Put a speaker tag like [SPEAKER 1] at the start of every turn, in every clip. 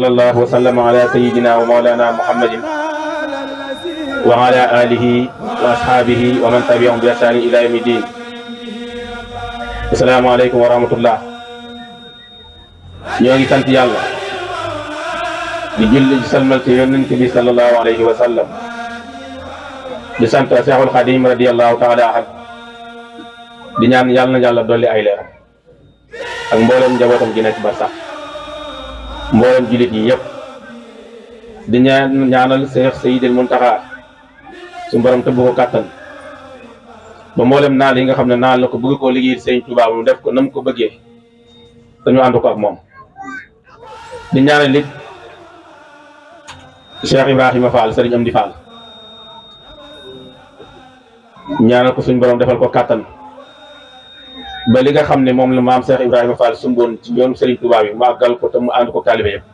[SPEAKER 1] sallallahu wa sallam ala sayyidina wa mawlana muhammadin wa ala alihi wa ashabihi wa man tabi'ahum bi ihsan ila yawmi din. Assalamu alaykum wa rahmatullah. ñoo ngi sant yàlla di julli di salmal ci yonent bi sallallahu alayhi wa sallam di sant Seexul Xadim radiyallahu taala anhu di ñaan yàlla na yàlla dolli ay leeram ak mboolem njabootam gi nekk ba sax mboolem jullit yi yëpp di ñaanal Seex Seydil Muntaxa su borom tëbb ko kàttan ba mboolem naal yi nga xam ne naal na ko bëgg koo liggéey Sëriñ Tuubaa mu def ko nam ko bëggee dañu ànd ko ak moom. di ñaanal it Cheikh Ibrahima Fall Sëriñ Amdi Fall ñaanal ko suñ borom defal ko kàttan ba li nga xam ne moom la maam Cheikh Ibrahima Fall sumboon ci yoonu Sëriñ Tuubaa bi mu àggal ko te mu ànd ko taalibe yëpp.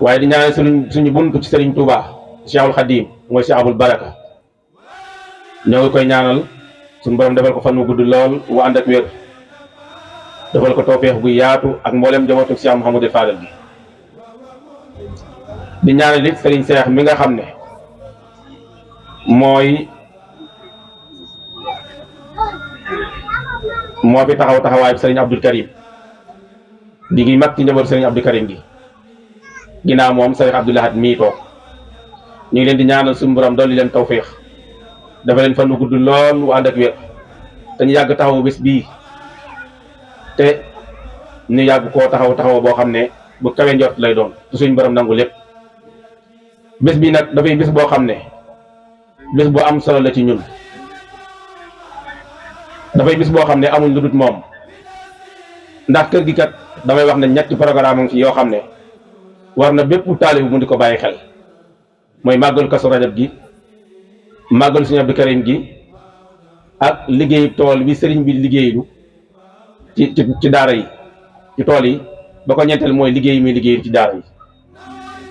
[SPEAKER 1] waaye di ñaanal suñu buntu ci Sëriñ Tuubaa Cheikhul Xadim mooy Cheikh Abul Baraka ñoo ngi koy ñaanal suñu borom defal ko fan wu gudd lool wu ànd ak wér defal ko tawfeex bu yaatu ak mboolem njabootu Cheikh Mouhamadou Fadal bi. di ñaanal it Serigne Cheikh mi nga xam ne moo fi taxaw taxawaayu Serigne Abdou Karim di ngi mag ci njabootu Serigne Abdou Karim gi ginnaaw moom Serigne Abdou Lahad mii toog ñu ngi leen di ñaanal suñu borom dolli leen tawfeex dafa leen fan wu gudd lool wu ànd ak wér te ñu yàgg taxawu bés bii te ñu yàgg koo taxaw boo xam ne bu kawe njort lay doon te suñ borom nangu lépp. bés bi nag dafay bés boo xam ne bés bu am solo la ci ñun dafay bés boo xam ne amuñ lu dul moom ndax kër gi kat damay wax ne ñetti programme ci yoo xam ne war na bépp taalibe mu di ko bàyyi xel mooy màggal Kazu Rajab gi màggal Sëriñ Abdou Karim gi ak liggéeyu tool bi sëriñ bi liggéeyu ci daara yi ci tool yi ba ko ñeenteel mooy liggéey mi liggéey ci daara yi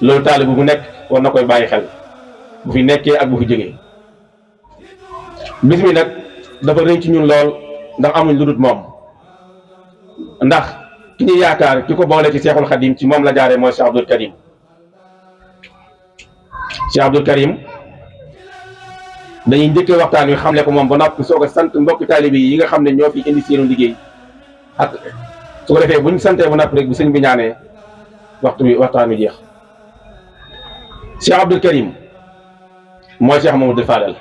[SPEAKER 1] loolu taalibe bu nekk war na koy bàyyi xel bu fi nekkee ak bu fi jógee. bis mi nag dafa rëy ci ñun lool ndax amuñ lu dul moom ndax ki ñu yaakaar ki ko boole ci Seexul Xadim ci moom la jaaree mooy Cheikh Abdou Karim. Cheikh Abdou Karim dañuy njëkkee waxtaan wi xamle ko moom ba noppi soog a sant mbokki taalibe yi nga xam ne ñoo fi indi seenu liggéey ak su ko defee bu ñu santee ba noppi rek bu sëñ bi ñaanee waxtaan wi jeex. Cheikh Abdou Karim mooy Cheikh Mouhamadou Fadal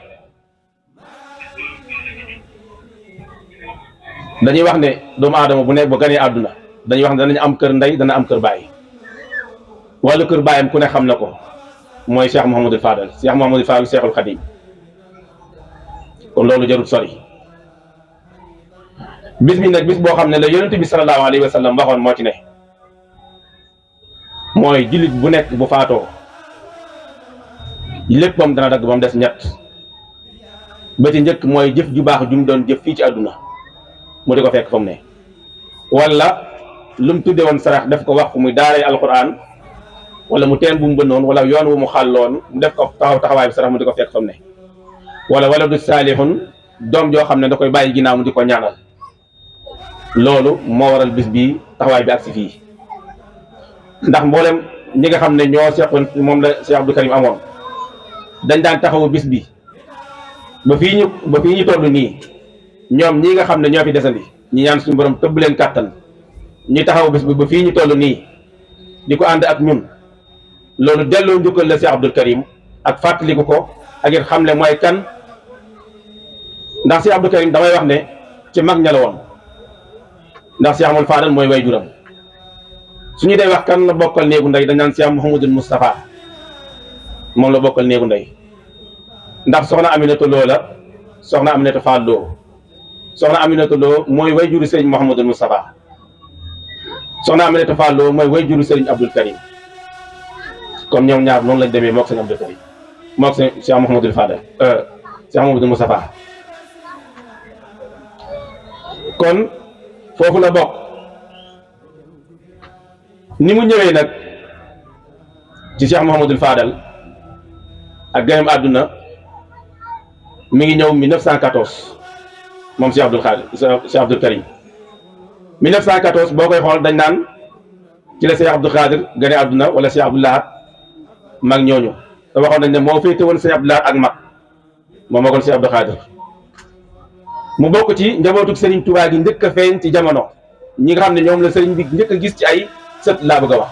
[SPEAKER 1] dañuy wax ne doomu aadama bu nekk ba ganee àdduna dañuy wax ne danañ am kër ndey dana am kër baay wala kër baayam ku ne xam na ko mooy Cheikh Mouhamadou Fadal Cheikh Mouhamadou Fadal Cheikhul Khadim kon loolu jarut sori. bis bi nag bis boo xam ne la yonent bi sallallahu alayhi wa sallam waxoon moo ci ne mooy jullit bu nekk bu faatoo léppam dana dagg ba mu des ñett ba ci njëkk mooy jëf ju baax ju mu doon jëf fii ci àdduna mu di ko fekk fa mu ne wala lu mu tudde woon sarax def ko wax muy daaray alquran wala mu teen bu mu bënnoon wala yoon wu mu xàlloon mu def ko taxawaay bi sarax mu di ko fekk fa mu ne wala du saalihun doom joo xam ne da koy bàyyi ginnaaw mu di ko ñaanal. loolu moo waral bis bii taxawaay bi ak si fii ndax mboolem ñi nga xam ne ñoo seqoon moom la Cheikh Abdou Karim amoon dañ daan taxawu bis bi ba fii ñu toll nii ñoom ñi nga xam ne ñoo fi desandi ñi ñaan suñu borom tëbb leen kàttan ñi taxawu bis bi ba fii ñu toll nii di ko ànd ak ñun loolu delloo njukkal la Cheikh Abdou Karim ak fàttaliku ko ak it xam ne mooy kan ndax Cheikh Abdou Karim damay wax ne ci mag ña la woon ndax Cheikh Mouhamadou Fadal mooy way juram suñu day wax kan la bokkal néegu ndey dañ naan Cheikh Mouhamadou Moustapha moom la bokkal néegu ndey ndax soxna Aminata Lo la soxna Aminata Fall Lo soxna Aminata Lo mooy way juru Serigne Mouhamadou Moustapha soxna Aminata Fall Lo mooy way juru Serigne Abdou Karim comme ñoom ñaar noonu lañ demee mook Serigne Abdou Karim mook Cheikh Mouhamadou Fadal Cheikh Mouhamadou Moustapha kon foofu la bokk ni mu ñëwee nag ci Cheikh Mouhamadou Fadal ak gënam àdduna mi ngi ñëw 1914 moom Cheikh Abdou Karim 1914 boo koy xool dañ naan ci la Cheikh Abdou Khadir gane àdduna wala Cheikh Abdou Lahad mag ñooñu te waxoon nañ ne moo féete woon Cheikh Abdou Lahad ak mag moo magoon Cheikh Abdou Khadir mu bokk ci njabootu Serigne Touba gi njëkk a feeñ ci jamono ñi nga xam ne ñoom la Serigne bi njëkk a gis ci ay sët laa bëgg a wax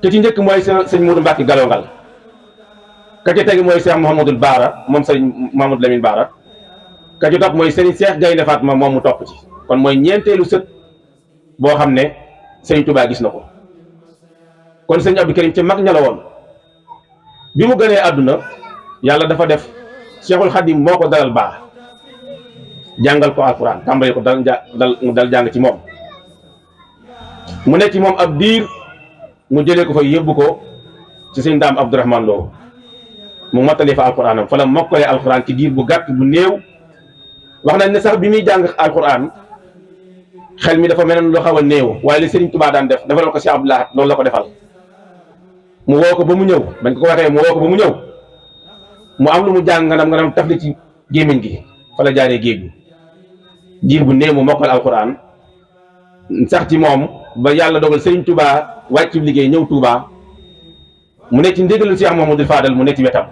[SPEAKER 1] te ci njëkk mooy sëñ Modou Mbacke Galongal ka ci tegi mooy Cheikh Mouhamadul Baara moom Serigne Mouhamadou Lamine Baara ka ci topp mooy Serigne Cheikh Gaynde Fatma moom mu topp ci kon mooy ñeenteelu sët boo xam ne Serigne Touba gis na ko kon Serigne Abdou Karim ci mag ña la woon bi mu gënee àdduna yàlla dafa def Cheikhul Khadim moo ko dalal baax jàngal ko alquran tàmbale ko dal jàng ci moom mu nekk ci moom ab diir mu jëlee ko fa yóbbu ko ci sëñ Daam Abdourahman Lo mu mottali fa alquranam fa la mokkalee alquran ci diir bu gàtt bu néew wax nañ ne sax bi muy jàng alquran xel mi dafa mel ne lu xaw a néew waaye li Serigne Touba daan def defal ko Cheikh Abdou Lahad loolu la ko defal mu woo ko ba mu ñëw bañ ko waxee mu woo ko ba mu ñëw mu am lu mu jàng nga taf li ci gémmiñ gi fa la jaaree géej gi diir bu néew mu mokkal alquran sax ci moom ba yàlla dogal Serigne Touba wàccu liggéey ñëw Touba mu nekk ci ndigalu Cheikh Mouhamadoul Fadal mu nekk ci wetam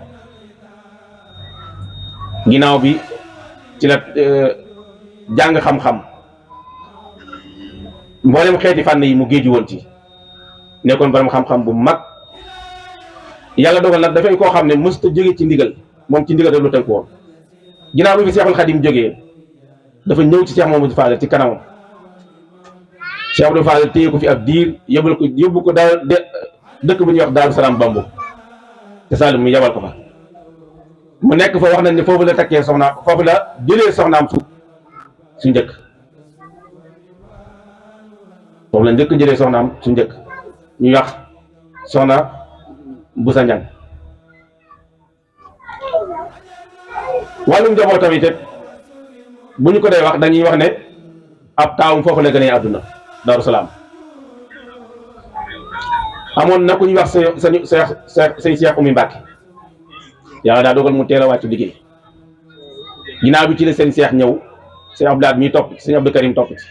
[SPEAKER 1] ginnaaw bi ci la jàng xam-xam mboolem xeeti fànn yi mu géeju woon ci nekkoon borom xam-xam bu mag yàlla dogal nag dafay koo xam ne mësta jóge ci ndigal moom ci ndigal rek lu tënk woon ginnaaw bi fi Cheikhul Khadim jógee dafa ñëw ci Cheikh Mouhamadoul Fadal ci kanamam Cheikh Abdou Fadal téye ko fi ab diir yóbbu ko daal dëkk bu ñuy wax Daaru Salaam Bambu te Saalum mu yabal ko fa mu nekk fa wax nañ ne foofu la takkee soxnaam foofu la jëlee soxnaam su njëkk foofu la njëkk jëlee soxnaam su njëkk ñuy wax soxna Busa Ñang wàllum njabootam it bu ñu ko dee wax dañuy wax ne ab taawum foofu la gënee àdduna Daaru Salaam amoon na ku ñuy wax sëñ Cheikh Oumy Mbacke yàlla daa dogal mu teel a wàccu liggéey ginnaaw bi ci la seen Cheikh ñëw sëñ Abdou Lahad mi topp ci sëñ Abdou Karim topp ci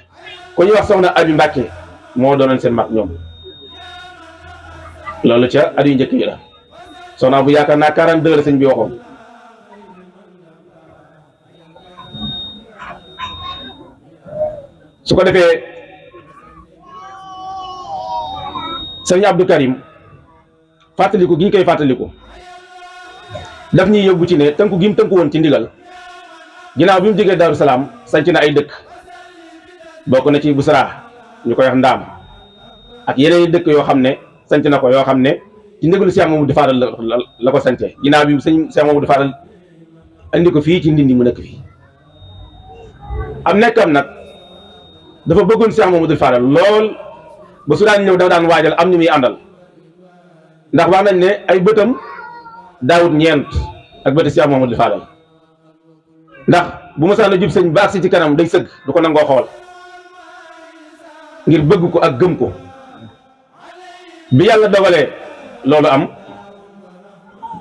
[SPEAKER 1] ku ñuy wax soxna Abi Mbacke moo doonoon seen mag ñoom loolu ca at yu njëkk yi la soxna bu yaakaar naa 42 la sëñ bi waxoon su ko defee sëñ Abdou Karim fàttaliku gi ñu koy fàttaliku daf ñuy yóbbu ci ne tënku gi mu tënku woon ci ndigal ginnaaw bi mu jógee Daaru Salaam sanc na ay dëkk bokk na ci Busra ñu koy wax Ndaam ak yeneen i dëkk yoo xam ne sanc na ko yoo xam ne ci ndigalu Cheikh Mamadou Fadal la ko sancee ginnaaw bi Cheikh Mamadou Fadal andi ko fii ci Ndindi mu nekk fii am nekkam nag dafa bëggoon Cheikh Mamadou Fadal lool ba su daan ñëw dafa daan waajal am ñu muy àndal ndax wax nañ ne ay bëtam daawut ñeent ak bëti Cheikh Mamadou Fadal ndax bu ma saan a jub sëñ baax si ci kanam day sëgg du ko nangoo xool ngir bëgg ko ak gëm ko bi yàlla dogalee loolu am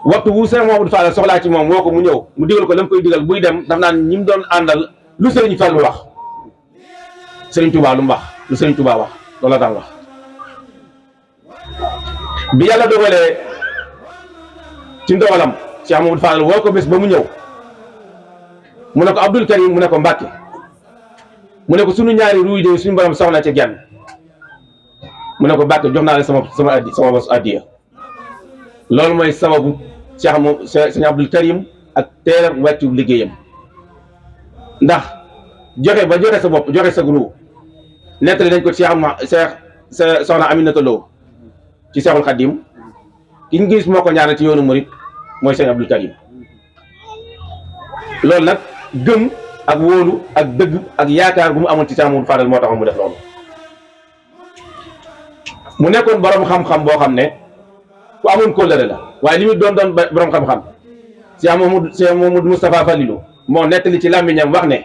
[SPEAKER 1] waxtu wu Cheikh Mamadou Fadal soxlaa ci moom woo ko mu ñëw mu digal ko la mu koy digal buy dem daf naan ñi mu doon àndal lu Sëriñ Fallu wax Sëriñ Touba lu mu wax lu Sëriñ Touba wax loolu la daan wax bi yàlla dogalee ci ndogalam Cheikh Mamadou Fadal woo ko bés ba mu ñëw mu ne ko Abdou Karim mu ne ko Mbàkke mu ne ko sunu ñaari ruuy de suñu borom soxna ci genn mu ne ko Mbàkke jox naa la sama bos addiya loolu mooy sababu Cheikh Abdou Karim ak teel a wàccu liggéeyam ndax joxe ba joxe sa bopp joxe sa ruu nettali dañ ko Cheikh soxna Aminata Lo ci Cheikhul Khadim ki ñu gis moo ko ñaanal ci yoonu murit mooy Cheikh Abdou Karim loolu nag gëm ak wóolu ak dëgg ak yaakaar bu mu amoon ci Cheikh Mamadou Fadal moo taxoon mu def loolu mu nekkoon borom xam-xam boo xam ne ku amoon kóllëre la waaye li mu doon borom xam-xam Cheikh Mamadou Moustapha Falilou moo nettali ci làmmiñam wax ne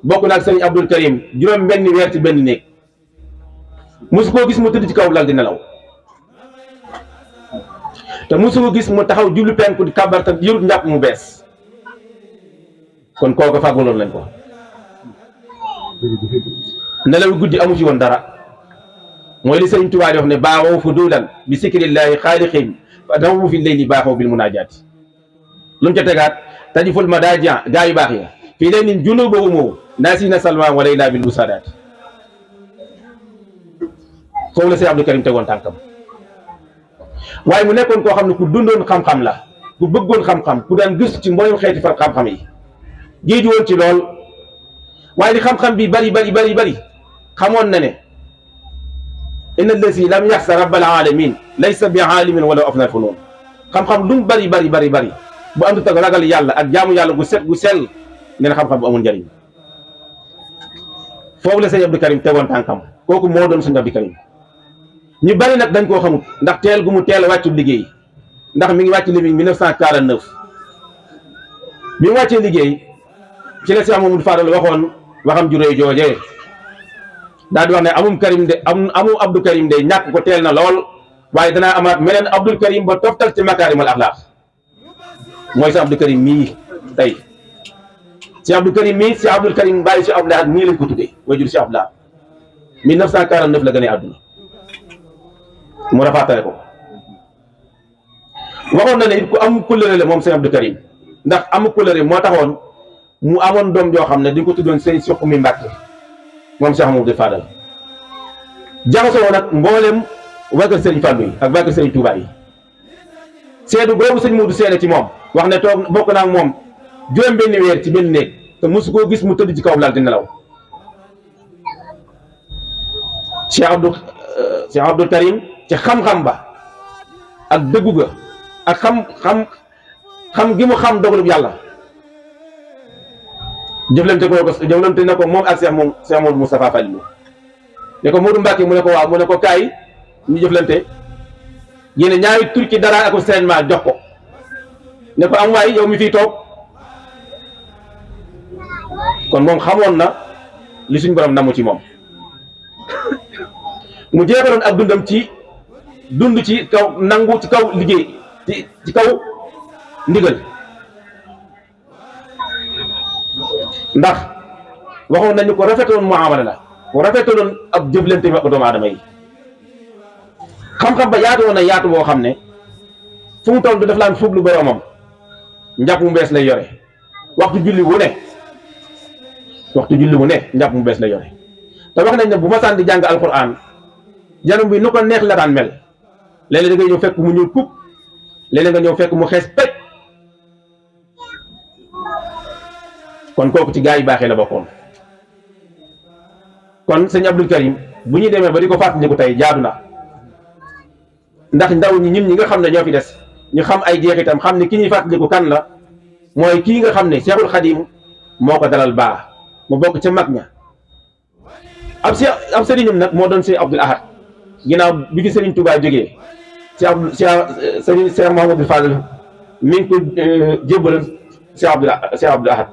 [SPEAKER 1] bokk na ak sëñ Abdou Karim juróom benn weer ci benn néeg mosu koo gis mu tëdd ci kaw lal di nelaw te mosu ko gis mu taxaw jublu penku di kàbbar te yërut njàpp mu bees kon kooku fàggaloon lañ ko nelaw guddi amu ci woon dara mooy li Sëriñ Tuubaa di wax ne baaxoo fu duulan bi sikrillahi xaalixim fa damu fi leyli baaxoo bil munaajaati lu mu ca tegaat tajiful madaaja gaa yu baax yi fii leen nin junuba umoo naasina salma wa layla bil musaadaati foofu la Sëriñ Abdou Karim tegoon tànkam waaye mu nekkoon koo xam ne ku dundoon xam-xam la ku bëggoon xam-xam ku daan gëstu ci mboolem xeeti fa xam-xam yi géeju woon ci lool waaye li xam-xam bi bari xamoon na ne inna allazi lam yaxsa rabbal alamin laysa bi aalimin wala afnal funuun xam-xam lu mu bari bu àndut ak ragal yàlla ak jaamu yàlla gu set gu sell nee na xam-xam bu amul njëriñ foofu la Sëriñ Abdou Karim tegoon tànkam kooku moo doon Sëriñ Abdou Karim ñu bari nag dañ koo xamut ndax teel gu mu teel a wàccu liggéey ndax mi ngi wàcc liggéey 1949 bi mu wàccee liggéey ci la Cheikh Mamadou Fadal waxoon waxam ju réy joojee daal di wax ne amu Abdou Karim de ñàkk ko teel na lool waaye danaa amaat meneen Abdou Karim ba toftal ci makaarimal axlaaq mooy Cheikh Abdou Karim mii tey Cheikh Abdou Karim mii Cheikh Abdou Karim bàyyi Cheikh Abdou Lahad nii lañ ko tuddee wajur Cheikh Abdou Lahad 1949 la gënee àdduna mu rafaatale ko waxoon na ne it ku am kóllëre la moom Cheikh Abdou Karim ndax am kóllëre moo taxoon mu amoon doom joo xam ne di ko tuddoon Sëriñ Suqmi Mbàkke moom Cheikh Mamadou Fadal jaxasoo nag mboolem waa kër Sëriñ Fallu yi ak waa kër Sëriñ Tuubaa yi seedu boobu sëñ Moodu seede ci moom wax ne toog bokk naa ak moom juróom benn weer ci benn néeg te mosu koo gis mu tëdd ci kaw lal di nelaw Cheikh Abdou Karim ci xam-xam ba ak dëggu ga ak xam gi mu xam dogalub yàlla jëflante na ko moom ak Cheikh Mamadou Moustapha Fallilou ne ko Modou Mbacke mu ne ko waaw mu ne ko kaay ñu jëflante yéen ñaari tur ci dara ak seenement jox ko ne ko am waay yow mi fii toog kon moom xamoon na li suñ borom namu ci moom mu jeexaloon ak dundam ci dund ci kaw nangu ci kaw liggéey ci kaw ndigal ndax waxoon nañu ko rafetoon muamala la ko rafetoon ab jëflante bi ak doomu aadama yi xam-xam ba yaatu woon na yaatu boo xam ne fu mu toll du def laan fuglu boromam njàpp mu bees lay yore waxtu julli wu ne njàpp mu bees lay yore te wax nañ ne bu ma saan di jàng alquran janum bi nu ko neex la daan mel léeg-léeg da ngay ñëw fekk mu ñuul kub léeg-léeg nga ñëw fekk mu xees pej kon kooku ci gaa yi baaxee la bokkoon kon sëñ Abdou Karim bu ñuy demee ba di ko fàttaliku tey jaadu na ndax ndaw ñi ñun ñi nga xam ne ñoo fi des ñu xam ay jeexitam xam ne ki ñuy fàttaliku kan la mooy kii nga xam ne Cheikhul Khadim moo ko dalal baax mu bokk ca mag ña ab sëriñam nag moo doon Cheikh Abdoul Ahad ginnaaw bi fi Sëriñ Touba jógee Cheikh Mahamadou Fadal mi ngi ko jébbal Cheikh Abdoul Ahad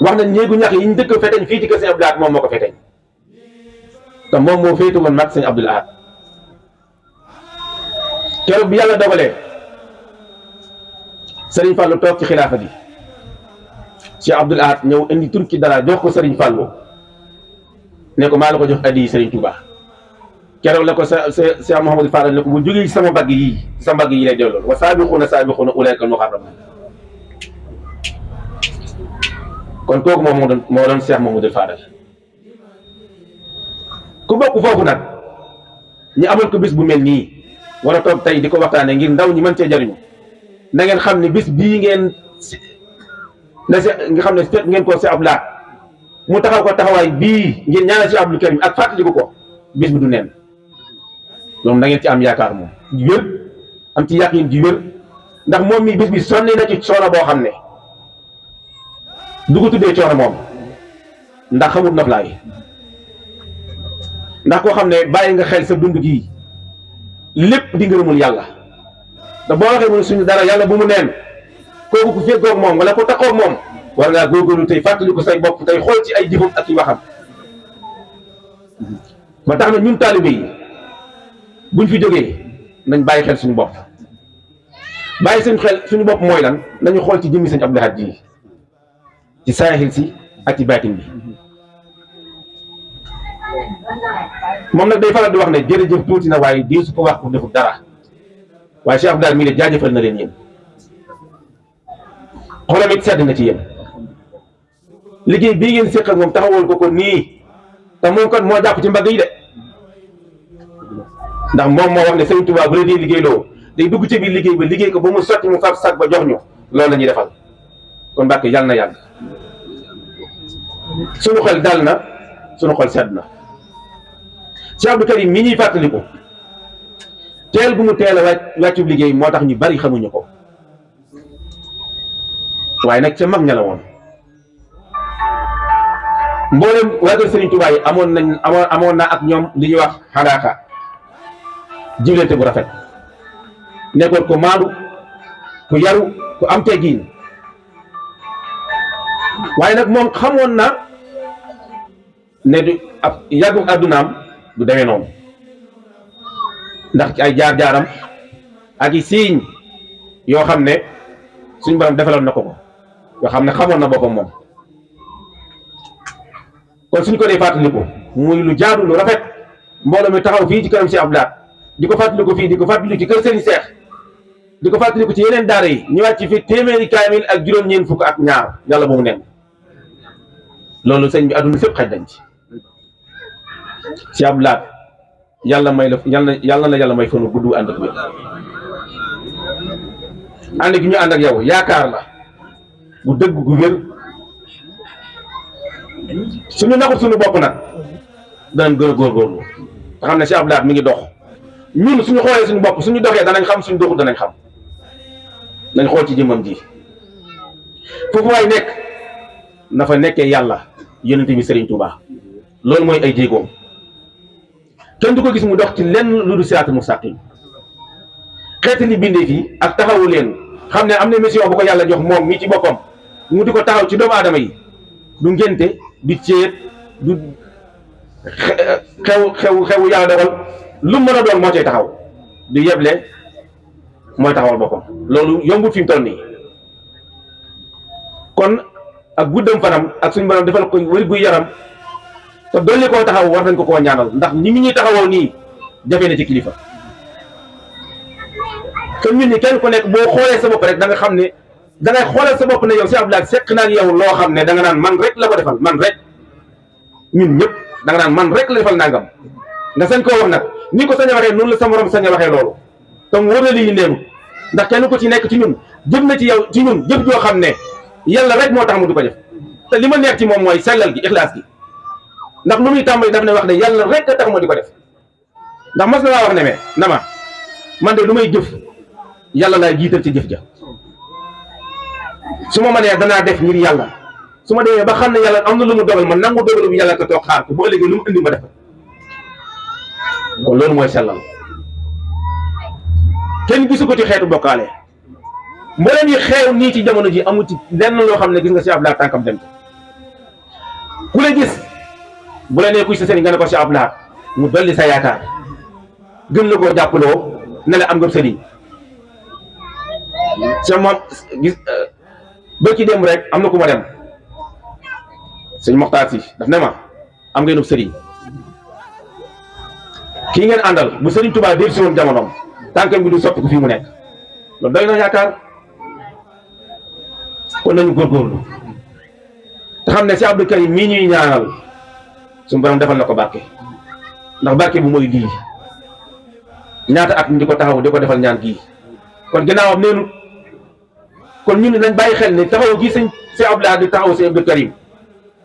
[SPEAKER 1] wax nañ néegu ñax yi ñu dëkk feteñ fii ci kër Sëñ Abdoul Ahad moom moo ko feteñ te moom moo féetu woon mag Sëñ Abdoul Ahad keroog bi yàlla dogalee Sëriñ Fallou toog ci xilaafa gi Cheikh Abdoul Ahad ñëw indi tur ci dara jox ko Sëriñ Fallou ne ko maa la ko jox addi Sëriñ Touba keroog la ko Cheikh Mouhamadou Fadal ne ko bu jógee ci sama mbagg yi sa mbagg yi lay dellool wa saabiquuna ulaa'ika al-muqarrabuun kon kooku moom moo doon Cheikh Mouhamadou Fadal ku bokk foofu nag ñu amal ko bis bu mel nii wala toog tey di ko waxtaane ngir ndaw ñi mën cee jariñu na ngeen xam ne bis bii ngeen nga xam ne fekk ngeen ko Cheikh Abdoul Ahad mu taxaw ko taxawaay bii ngeen ñaanal Cheikh Abdou Karim ak fàttaliku ko bis bi du neen loolu na ngeen ci am yaakaar moom ji wér am ci yàqin ji wér ndax moom mii bis bi sonni na ci coono boo xam ne du ko tuddee coono moom ndax xamut noflaay ndax koo xam ne bàyyi nga xel sa dund gii lépp di ngërëmul yàlla te boo waxee mu suñu dara yàlla bu mu neen kooku ku feggoog moom wala ko taxoog moom war ngaa góorgóorlu tey fàttali ko say bopp tey xool ci ay jëfam ak i waxam ba tax na ñun taalibe yi buñ fi jógee nañ bàyyi xel suñu bopp bàyyi suñu xel suñu bopp mooy lan nañu xool ci jëmmi Sëñ Abdoul Ahad ji ci saahir si ak ci baatin bi moom nag day faral di wax ne jërëjëf tuuti na waaye di su ko wax ku deful dara waaye Cheikh Abdou Lahad mii de jaajëfal na leen yéen xolam it sedd na ci yéen liggéey bii ngeen séq ak moom taxawal ko nii te moom kat moo jàpp ci mbagg yi de ndax moom moo wax ne Sëriñ Tuubaa bu la dee liggéey loo day dugg ci biir liggéey ba liggéey ko ba mu sotti mu fab sag ba jox ñu loolu la ñuy defal kon Mbàkke yàlla na yàgg sunu xel dal na sunu xol sedd na Cheikh Abdou Karim mi ñuy fàttaliku teel bu mu teel a wàccub liggéey moo tax ñu bari xamuñu ko waaye nag ca mag ña la woon mboolem waa kër Sëriñ Tuubaa yi amoon na ak ñoom li ñuy wax xalaaka jiwlante bu rafet nekkoon ko maadu ku yaru ku am teggiin waaye nag moom xamoon na ne du ab yàggum àddunaam du demee noonu ndax ci ay jaar-jaaram ak i siiñ yoo xam ne suñ borom defaloon na ko yoo xam ne xamoon na boppam moom kon suñ ko dee fàttaliku muy lu jaadu lu rafet mbooloo mi taxaw fii ci kanam Cheikh Abdou Lahad di ko fàttaliku fii di ko fàttaliku ci kër Serigne Cheikh di ko fàttaliku ci yeneen daara yi ñu wàcc fi téeméeri kaamil ak juróom-ñeent fukk ak ñaar yàlla bu mu nen loolu sëñ bi àdduna fépp xaj dañ ci Cheikh Abdou Lahad yàlla may la yàlla na yàlla may fanu gudd ànd ak wér ànd gi ñu ànd ak yow yaakaar la bu dëgg gu wér suñu naxut suñu bopp nag danañ gën a góorgóorlu te xam ne Cheikh Abdou Lahad mi ngi dox ñun suñu xoolee suñu bopp suñu doxee danañ xam suñu doxut danañ xam nañ xool ci jëmmam ji foofu waay nekk na fa nekkee yàlla yonent bi Serigne Touba loolu mooy ay jéegoom kenn du ko gis mu dox ci lenn lu du siraatal mustaqim xeeti li bindee fii ak taxawu leen xam ne am na mission bu ko yàlla jox moom mii ci boppam mu di ko taxaw ci doomu aadama yi du ngénte du céet du xew yàlla dogal lu mën a doon moo cay taxaw du yeble mooy taxawal boppam loolu yombut fi mu toll nii kon ak guddam fanam ak suñu borom defal ko wér gu yaram te dolli koo taxaw war nañ ko koo ñaanal ndax ñi ñuy taxawoo nii jafe na ci kilifa te ñun ñi kenn ku nekk boo xoolee sa bopp rek da nga xam ne da ngay xoolal sa bopp ne yow Cheikh Abdou Lahad seq naa ak yow loo xam ne da nga naan man rek la ko defal man rek ñun ñëpp da nga naan man rek la defal nangam nga sañ koo wax nag ni ko sañ a waxee noonu la sa morom sañ a waxee loolu te mu wër na lii neenu ndax kenn ko ci nekk ci ñun jëf na ci yow ci ñun jëf joo xam ne yàlla rek moo tax mu di ko def te li ma neex ci moom mooy sellal gi ixlaas gi ndax lu muy tàmbali daf ne wax ne yàlla rek a tax ma di ko def ndax mas na laa wax ne me na ma man de lu may jëf yàlla laay jiital ci jëf ja su ma mënee danaa def ngir yàlla su ma demee ba xam ne yàlla am na lu mu dogal ma nangu dogalu yàlla ko toog xaar ko bu ëllëgee lu mu indi ma def kon loolu mooy sellal kenn gisu ko ci xeetu bokkaale mbooleem yi xeew nii ci jamono ji amul ci lenn loo xam ne gis nga Cheikh Abdou Lahad tànkam dem ku la gis bu la nee kuy sa sëriñ nga ne ko Cheikh Abdou Lahad mu dolli sa yaakaar gën la koo jàppaloo ne la am nga sëriñ Cheikh moom gis ba ci dem rek am na ku ma dem sëñ Moxtaar si daf ne ma am ngeen sëriñ kii ngeen àndal bu Sëriñ Tuubaa dégg si woon jamonoom tànkam bi du soppi ko fii mu nekk loolu doy na yaakaar kon nañu góorgóorlu te xam ne Cheikh Abdou Karim mii ñuy ñaanal suñu borom defal na ko barke ndax barke bu mooy lii ñaata at ñu di ko taxaw di ko defal ñaan gii kon ginnaawam neenu kon ñun nañ bàyyi xel ne taxaw gi sëñ Cheikh Abdou Lahad di taxaw Cheikh Abdou Karim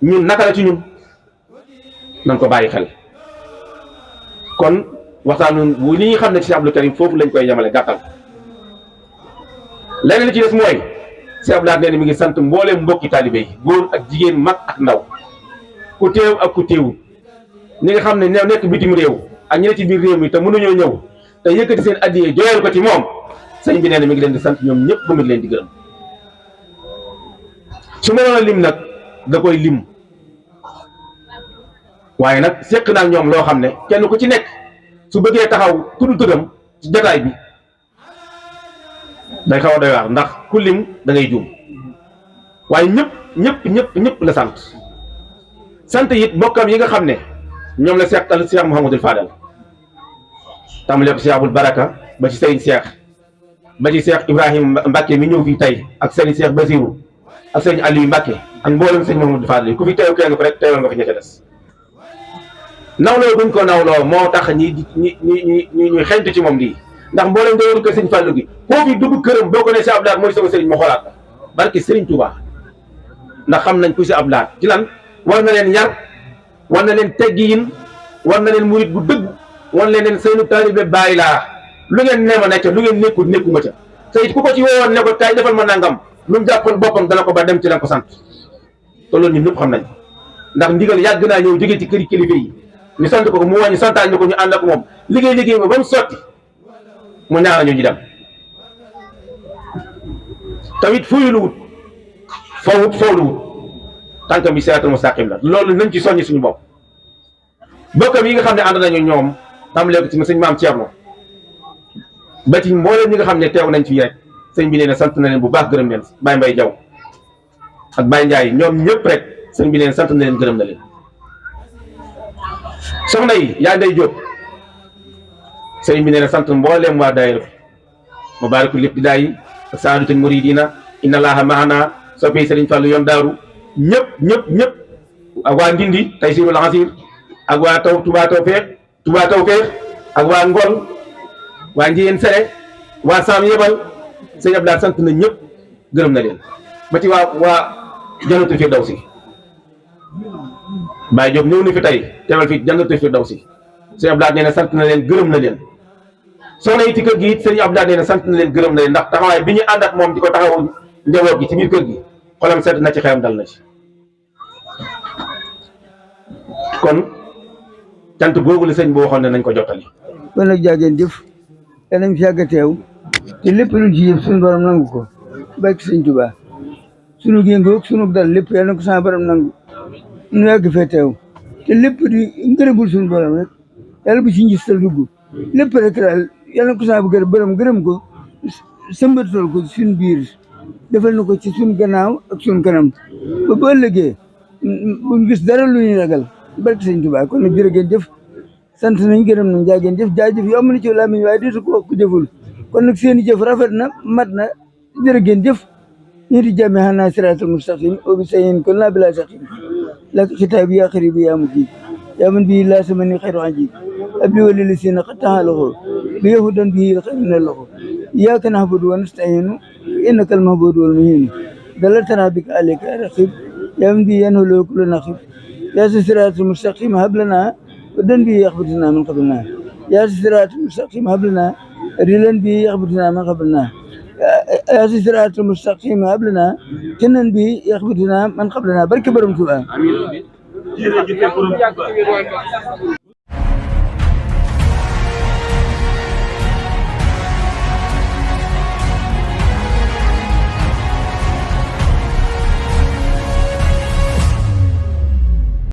[SPEAKER 1] ñun naka la ci ñun nañ ko bàyyi xel kon waxtaan bu li ñu xam ne Cheikh Abdou Karim foofu lañ koy yemale gàttal leneen li ci des mooy Cheikh Abdou Lahad nee na mi ngi sant mbooleem mbokki taalibe yi góor ak jigéen mag ak ndaw ku teew ak ku teewu ñi nga xam ne ñoo nekk bitim réew ak ñi ne ci biir réew mi te mënuñoo ñëw te yëkkati seen addiyee jooyal ko ci moom sëñ bi nee na mi ngi leen di sant ñoom ñëpp ba mi ngi leen di gërëm su mënoon a lim nag da koy lim waaye nag seq naa ñoom loo xam ne kenn ku ci nekk su bëggee taxaw tudd tuddam ci jotaay bi day xaw a doy waar ndax ku lim da ngay juum waaye ñëpp la sant it bokkam yi nga xam ne ñoom la seqal Cheikh Mouhamadul Fadal tàmbalee ko Cheikh Abul Baraka ba ci Serigne Cheikh ba ci Cheikh Ibrahima Mbacke mi ñëw fii tey ak Serigne Cheikh Basirou ak Serigne Aliou Mbacke ak mboolem Serigne Mouhamadul Fadal yi ku fi teew kenn ko rek teewal nga fi ña ca des. nawloo buñ ko nawloo moo tax ñuy xeñtu ci moom lii ndax mboolem nga yoru ko Serigne Fallou gi foo fi dugg këram boo ko ne si Abdoulaye mooy sama Serigne ma xoolaat la barki Serigne Touba ndax xam nañ ku si Abdoulaye ci lan war na leen yar war na leen teggiin war na leen murit bu dëgg war na leen seenu taalibe bàyyi laa lu ngeen ne ma nekk lu ngeen nekkul nekkuma ca te it ku ko ci woowoon ne ko kaay defal ma nangam lu mu jàppoon boppam dana ko ba dem ci leen ko sant te loolu ñun ñëpp xam nañ ndax ndigal yàgg naa ñëw jógee ci këri kilifa yi ñu sant ko mu wàññi santaan ñu ko ñu ànd ak moom liggéey ba mu sotti mu ñaanal ñu dem tamit fuyulu wut foowlu wut tànkam bi siraatal mustaqim la loolu nañ ci soññi suñu bopp bokkam yi nga xam ne ànd nañu ñoom tàmbalee ko ci sëñ maam Thierno ba ci mbooleem ñi nga xam ne teew nañ fii rek sëñ bi nee na sant na leen bu baax gërëm leen Baye Mbaye Diaw ak Baye Ndiaye ñoom ñëpp rek sëñ bi nee na sant na leen gërëm na leen soxna yi yaa nday jóg sëñ bi nee na sant mbooleem waa daayira Mubarakul lépp di daay ak Saadatul Muridina inna allaha maana soppi Sëriñ Fallu yoon daaru ñëpp ak waa Ndindi Taysirul Asir ak waa Touba Tawfeex ak waa Ngol waa Njiyeen Sere waa Sam Yebal sëñ Abdoulaye sant na ñëpp gërëm na leen ba ci waa Jannatul Firdawsi Baye Diop ñëw na fi tey teewal fi Jannatul Firdawsi sëñ Abdoulaye nee na sant na leen gërëm na leen soxna yi ci kër gi it sëñ Abdoulaye nee na sant na leen gërëm na leen ndax taxawaay bi ñu ànd ak moom di ko taxawu njaboot gi ci biir kër gi xolam sedd na ci xelam dal na ci kon cant googu la sëñ boo waxoon ne nañ ko jottali.
[SPEAKER 2] kon nag jaageen jëf yàlla nañ fi yàgg a teew te lépp lu ci yëpp suñu borom nangu ko barke sëñ Tuubaa sunu géngoog sunu dal lépp yàlla na ko sama borom nangu nu yàgg fee teew te lépp di ngërëmul suñu borom rek yàlla bu ci njistal dugg lépp rek daal yàlla na ko sama borom gërëm ko sëmbatal ko suñu biir defal na ko ci suñu gannaaw ak suñu kanam ba bu ëllëgee buñ gis dara lu ñuy ragal barke sëñ Tuubaa kon nag jërë ngeen jëf sant nañ gërëm nañ jaa ngeen jëf jaajëf yomb na ci làmmiñ waaye deesu ko ku jëful kon nag seen i jëf rafet na mat na jërë ngeen jëf ñu di jàmme xanaa siraatal mustaqim obi sayin kon naa bilaa saqim lak xitaab yaa xarib yaa mujib yaa man bii laa sama ni xayru ajib abli wali li sina xat taxaloxo bi yahudan bii xëy na loxo iyyaka na'budu wa nasta'inu innaka al-mahbudu wal muhinu dalaltana bika alayka raqib yaa man bii yanhulu kullu naqib yaa siraatal mustaqim hab lana ودن بي يخبطنا من قبلنا يا صراط المستقيم هب لنا ريلن بي يخبطنا من قبلنا يا صراط المستقيم هب لنا كنن بي يخبطنا من قبلنا بركة برمتوا آمين